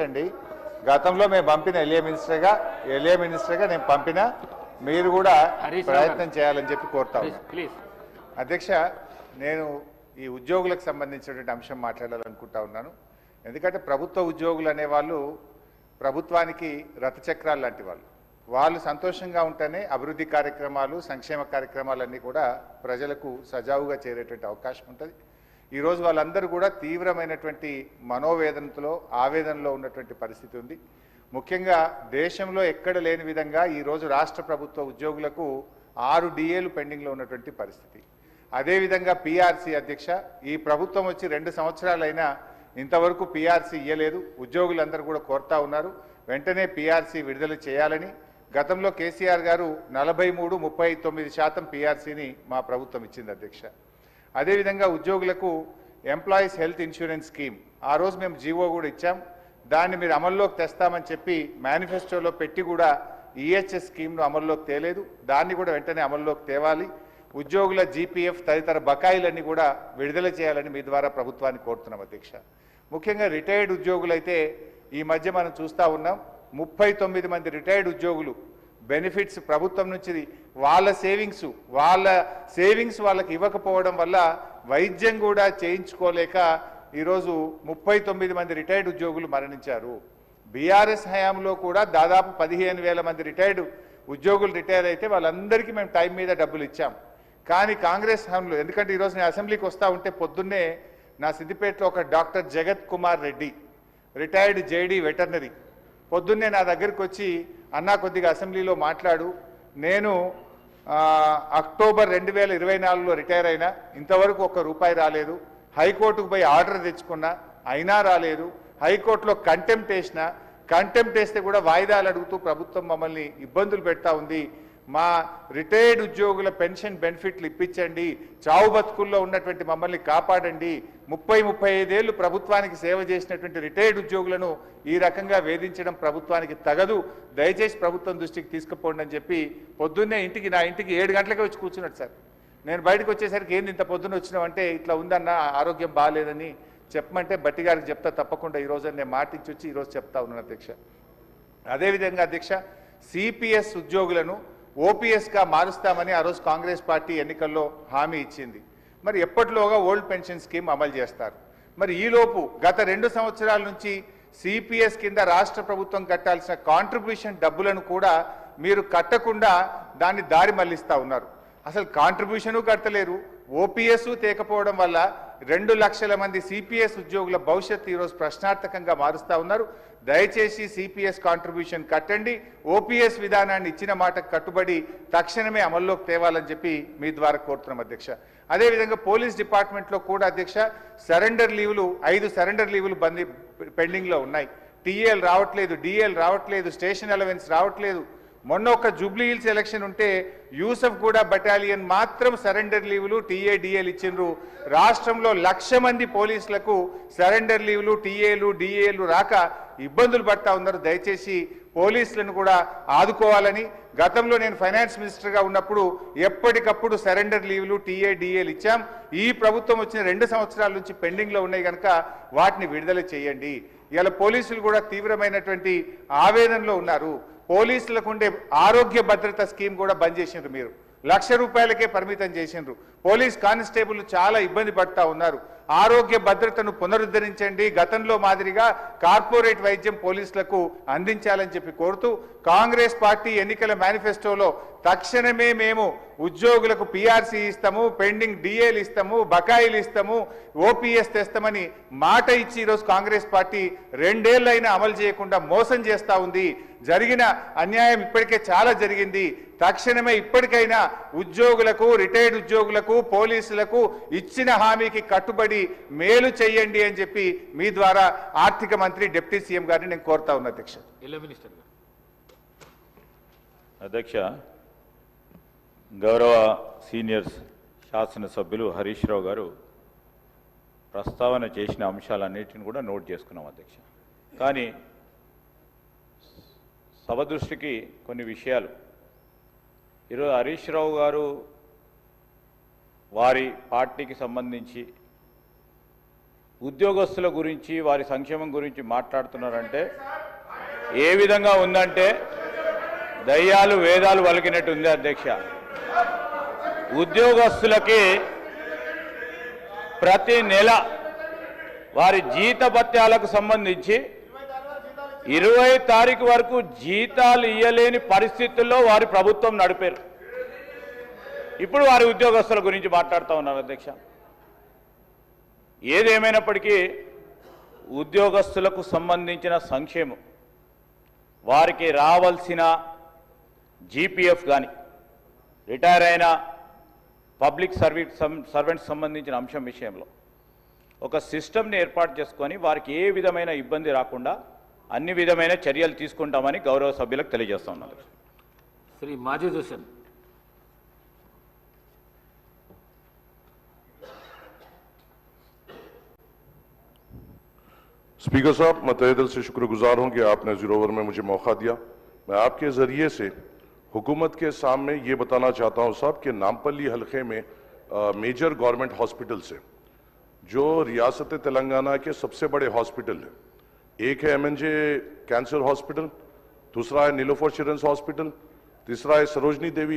అండి గతంలో మేము పంపిన ఎల్ఏ మినిస్టర్గా నేను పంపిన మీరు కూడా ప్రయత్నం చేయాలని చెప్పి కోరుతా ఉన్నాను. అధ్యక్ష, నేను ఈ ఉద్యోగులకు సంబంధించినటువంటి అంశం మాట్లాడాలనుకుంటా ఉన్నాను. ఎందుకంటే ప్రభుత్వ ఉద్యోగులు అనేవాళ్ళు ప్రభుత్వానికి రథచక్రాలు లాంటి వాళ్ళు సంతోషంగా ఉంటేనే అభివృద్ధి కార్యక్రమాలు, సంక్షేమ కార్యక్రమాలన్నీ కూడా ప్రజలకు సజావుగా చేరేటువంటి అవకాశం ఉంటుంది. ఈరోజు వాళ్ళందరూ కూడా తీవ్రమైనటువంటి మనోవేదనతో, ఆవేదనలో ఉన్నటువంటి పరిస్థితి ఉంది. ముఖ్యంగా దేశంలో ఎక్కడ లేని విధంగా ఈరోజు రాష్ట్ర ప్రభుత్వ ఉద్యోగులకు 6 డిఏలు పెండింగ్లో ఉన్నటువంటి పరిస్థితి. అదేవిధంగా పిఆర్సీ అధ్యక్ష, ఈ ప్రభుత్వం వచ్చి 2 సంవత్సరాలైనా ఇంతవరకు పిఆర్సీ ఇవ్వలేదు. ఉద్యోగులందరూ కూడా కోరుతా ఉన్నారు వెంటనే పిఆర్సీ విడుదల చేయాలని. గతంలో కేసీఆర్ గారు 43-39% పిఆర్సీని మా ప్రభుత్వం ఇచ్చింది అధ్యక్ష. అదేవిధంగా ఉద్యోగులకు ఎంప్లాయీస్ హెల్త్ ఇన్సూరెన్స్ స్కీమ్ ఆ రోజు మేము జీవో కూడా ఇచ్చాం. దాన్ని మీరు అమల్లోకి తెస్తామని చెప్పి మేనిఫెస్టోలో పెట్టి కూడా ఈహెచ్ఎస్ స్కీమ్ను అమల్లోకి తేలేదు. దాన్ని కూడా వెంటనే అమల్లోకి తేవాలి. ఉద్యోగుల జీపీఎఫ్ తదితర బకాయిలన్నీ కూడా విడుదల చేయాలని మీ ద్వారా ప్రభుత్వాన్ని కోరుతున్నాం అధ్యక్ష. ముఖ్యంగా రిటైర్డ్ ఉద్యోగులైతే ఈ మధ్య మనం చూస్తూ ఉన్నాం 39 మంది రిటైర్డ్ ఉద్యోగులు బెనిఫిట్స్ ప్రభుత్వం నుంచి వాళ్ళ సేవింగ్స్ వాళ్ళకి ఇవ్వకపోవడం వల్ల వైద్యం కూడా చేయించుకోలేక ఈరోజు 39 మంది రిటైర్డ్ ఉద్యోగులు మరణించారు. బీఆర్ఎస్ హయాంలో కూడా దాదాపు 15,000 మంది రిటైర్డ్ ఉద్యోగులు రిటైర్ అయితే వాళ్ళందరికీ మేము టైం మీద డబ్బులు ఇచ్చాం. కానీ కాంగ్రెస్ హయాంలో, ఎందుకంటే ఈరోజు నేను అసెంబ్లీకి వస్తూ ఉంటే పొద్దున్నే నా సిద్దిపేటలో ఒక డాక్టర్ జగత్ Kumar Reddy retired JD veterinary పొద్దున్నే నా దగ్గరికి వచ్చి, అన్నా కొద్దిగా అసెంబ్లీలో మాట్లాడు, నేను అక్టోబర్ 2024లో రిటైర్ అయినా, ఇంతవరకు ₹1 రాలేదు. హైకోర్టుకు పోయి ఆర్డర్ తెచ్చుకున్నా అయినా రాలేదు. హైకోర్టులో కంటెంప్ట్ వేస్తే కూడా వాయిదాలు అడుగుతూ ప్రభుత్వం మమ్మల్ని ఇబ్బందులు పెడతా ఉంది. మా రిటైర్డ్ ఉద్యోగుల పెన్షన్ బెనిఫిట్లు ఇప్పించండి, చావు బతుకుల్లో ఉన్నటువంటి మమ్మల్ని కాపాడండి. 30-35 ఏళ్ళు ప్రభుత్వానికి సేవ చేసినటువంటి రిటైర్డ్ ఉద్యోగులను ఈ రకంగా వేధించడం ప్రభుత్వానికి తగదు, దయచేసి ప్రభుత్వం దృష్టికి తీసుకుపోండి అని చెప్పి పొద్దున్నే నా ఇంటికి 7 గంటలకే వచ్చి కూర్చున్నాడు సార్. నేను బయటకు వచ్చేసరికి ఏంది ఇంత పొద్దున్న వచ్చినామంటే, ఇట్లా ఉందన్న ఆరోగ్యం బాగాలేదని చెప్పమంటే బట్టి గారికి చెప్తా తప్పకుండా ఈరోజు నేను మాటించి వచ్చి ఈరోజు చెప్తా ఉన్నాను అధ్యక్ష. అదేవిధంగా అధ్యక్ష, సిపిఎస్ ఉద్యోగులను ఓపీఎస్గా మారుస్తామని ఆ రోజు కాంగ్రెస్ పార్టీ ఎన్నికల్లో హామీ ఇచ్చింది. మరి ఎప్పటిలోగా ఓల్డ్ పెన్షన్ స్కీమ్ అమలు చేస్తారు? మరి ఈలోపు గత 2 సంవత్సరాల నుంచి సిపిఎస్ కింద రాష్ట్ర ప్రభుత్వం కట్టాల్సిన కాంట్రిబ్యూషన్ డబ్బులను కూడా మీరు కట్టకుండా దాన్ని దారి మళ్లిస్తూ ఉన్నారు. అసలు కాంట్రిబ్యూషను కట్టలేరు, ఓపీఎస్ తేకపోవడం వల్ల 2 లక్షల మంది సిపిఎస్ ఉద్యోగుల భవిష్యత్తు ఈరోజు ప్రశ్నార్థకంగా మారుస్తూ ఉన్నారు. దయచేసి సిపిఎస్ కాంట్రిబ్యూషన్ కట్టండి, ఓపీఎస్ విధానాన్ని ఇచ్చిన మాటకు కట్టుబడి తక్షణమే అమల్లోకి తేవాలని చెప్పి మీ ద్వారా కోరుతున్నాం అధ్యక్ష. అదేవిధంగా పోలీస్ డిపార్ట్మెంట్లో కూడా అధ్యక్ష సరెండర్ లీవులు 5 సరెండర్ లీవులు పెండింగ్లో ఉన్నాయి. టీఏలు రావట్లేదు, డిఏలు రావట్లేదు, స్టేషన్ అలవెన్స్ రావట్లేదు. మొన్న ఒక జూబ్లీ హిల్స్ ఎలక్షన్ ఉంటే యూసఫ్ గూడ బటాలియన్ మాత్రం సరెండర్ లీవులు, టీఏ డిఏలు ఇచ్చిండ్రు. రాష్ట్రంలో 1,00,000 మంది పోలీసులకు సరెండర్ లీవులు, టీఏలు డిఏలు రాక ఇబ్బందులు పడతా ఉన్నారు. దయచేసి పోలీసులను కూడా ఆదుకోవాలని, గతంలో నేను ఫైనాన్స్ మినిస్టర్గా ఉన్నప్పుడు ఎప్పటికప్పుడు సరెండర్ లీవులు, టీఏ డిఏలు ఇచ్చాం. ఈ ప్రభుత్వం వచ్చిన 2 సంవత్సరాల నుంచి పెండింగ్లో ఉన్నాయి కనుక వాటిని విడుదల చేయండి. ఇలా పోలీసులు కూడా తీవ్రమైనటువంటి ఆవేదనలో ఉన్నారు. పోలీసులకు ఉండే ఆరోగ్య భద్రత స్కీమ్ కూడా బంద్ చేసిండ్రు. మీరు ₹1,00,000కే పరిమితం చేసిండ్రు. పోలీస్ కానిస్టేబుల్ చాలా ఇబ్బంది పడతా ఉన్నారు. ఆరోగ్య భద్రతను పునరుద్ధరించండి, గతంలో మాదిరిగా కార్పొరేట్ వైద్యం పోలీసులకు అందించాలని చెప్పి కోరుతూ కాంగ్రెస్ పార్టీ ఎన్నికల మేనిఫెస్టోలో తక్షణమే మేము ఉద్యోగులకు పిఆర్సీ ఇస్తాము, పెండింగ్ డిఏలు ఇస్తాము, బకాయిలు ఇస్తాము, ఓపీఎస్ తెస్తామని మాట ఇచ్చి ఈరోజు కాంగ్రెస్ పార్టీ 2 ఏళ్లైనా అమలు చేయకుండా మోసం చేస్తూ ఉంది. జరిగిన అన్యాయం ఇప్పటికే చాలా జరిగింది. తక్షణమే ఇప్పటికైనా ఉద్యోగులకు, రిటైర్డ్ ఉద్యోగులకు, పోలీసులకు ఇచ్చిన హామీకి కట్టుబడి మేలు చేయండి అని చెప్పి మీ ద్వారా ఆర్థిక మంత్రి, డిప్యూటీ సీఎం గారిని నేను కోరుతా ఉన్నా అధ్యక్ష. అధ్యక్ష, గౌరవ సీనియర్ శాసనసభ్యులు హరీష్ రావు గారు ప్రస్తావన చేసిన అంశాలన్నిటిని కూడా నోట్ చేసుకున్నాం అధ్యక్ష. కానీ సభ దృష్టికి కొన్ని విషయాలు ఈరోజు హరీష్ రావు గారు వారి పార్టీకి సంబంధించి ఉద్యోగస్తుల గురించి వారి సంక్షేమం గురించి మాట్లాడుతున్నారంటే ఏ విధంగా ఉందంటే దయ్యాలు వేదాలు వలికినట్టు ఉంది అధ్యక్ష. ఉద్యోగస్తులకి ప్రతి నెల వారి జీతభత్యాలకు సంబంధించి 20 తారీఖు వరకు జీతాలు ఇయ్యలేని పరిస్థితుల్లో వారి ప్రభుత్వం నడిపారు. ఇప్పుడు వారి ఉద్యోగస్తుల గురించి మాట్లాడుతూ ఉన్నారు అధ్యక్ష. ఏదేమైనప్పటికీ ఉద్యోగస్తులకు సంబంధించిన సంక్షేమం, వారికి రావాల్సిన జీపీఎఫ్ కానీ, రిటైర్ అయిన పబ్లిక్ సర్వెంట్స్ సంబంధించిన అంశం విషయంలో ఒక సిస్టమ్ని ఏర్పాటు చేసుకొని వారికి ఏ విధమైన ఇబ్బంది రాకుండా అన్ని విధమైన చర్యలు తీసుకుంటామని గౌరవ సభ్యులకు తెలియజేస్తా ఉన్నారు. శ్రీ మాజిద్ హుస్సేన్. स्पीकर साहब, मैं तहे दिल से शुक्रगुजार हूं कि आपने जीरो ओवर में मुझे मौका दिया। मैं आपके जरिए से हुकूमत के सामने ये बताना चाहता हूं साहब कि नामपल्ली हलके में मेजर गवर्नमेंट हॉस्पिटल से जो रियासत तेलंगाना के सबसे बड़े हॉस्पिटल है, एक है एमएनजे कैंसर हॉस्पिटल, दूसरा है नीलोफर चिल्ड्रंस हॉस्पिटल, तीसरा है सरोजनी देवी